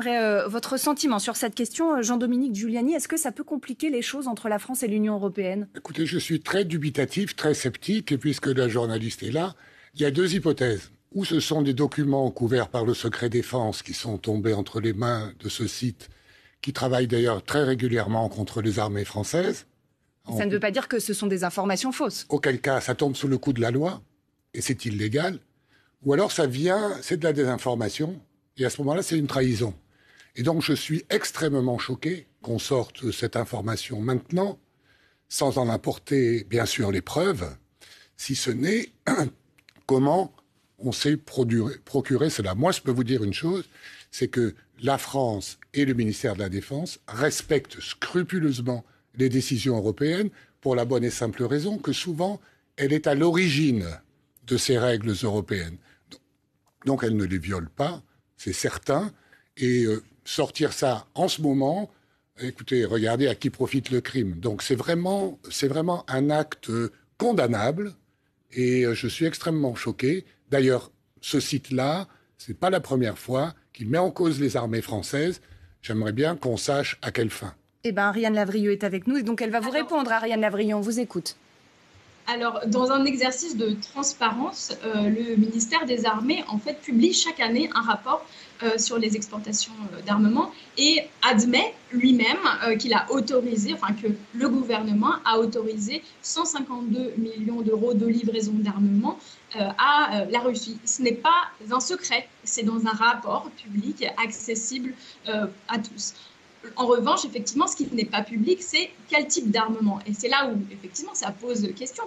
J'aimerais votre sentiment sur cette question, Jean-Dominique Giuliani. Est-ce que ça peut compliquer les choses entre la France et l'Union européenne? Écoutez, je suis très dubitatif, très sceptique, et puisque la journaliste est là, il y a deux hypothèses. Ou ce sont des documents couverts par le secret défense qui sont tombés entre les mains de ce site, qui travaille d'ailleurs très régulièrement contre les armées françaises. Ça ne veut pas dire que ce sont des informations fausses. Auquel cas, ça tombe sous le coup de la loi, et c'est illégal. Ou alors c'est de la désinformation, et à ce moment-là, c'est une trahison. Et donc, je suis extrêmement choqué qu'on sorte cette information maintenant, sans en apporter, bien sûr, les preuves, si ce n'est comment on s'est procuré cela. Moi, je peux vous dire une chose, c'est que la France et le ministère de la Défense respectent scrupuleusement les décisions européennes pour la bonne et simple raison que souvent, elle est à l'origine de ces règles européennes. Donc, elle ne les viole pas, c'est certain, et sortir ça en ce moment, écoutez, regardez à qui profite le crime. Donc c'est vraiment un acte condamnable et je suis extrêmement choqué. D'ailleurs, ce site-là, c'est pas la première fois qu'il met en cause les armées françaises. J'aimerais bien qu'on sache à quelle fin. Eh bien, Ariane Lavrieux est avec nous et donc elle va vous répondre. Ariane Lavrieux, on vous écoute. Alors, dans un exercice de transparence, le ministère des Armées, en fait, publie chaque année un rapport sur les exportations d'armement et admet lui-même qu'il a autorisé, enfin que le gouvernement a autorisé 152 millions d'euros de livraison d'armement à la Russie. Ce n'est pas un secret, c'est dans un rapport public accessible à tous. En revanche, effectivement, ce qui n'est pas public, c'est quel type d'armement. Et c'est là où, effectivement, ça pose question.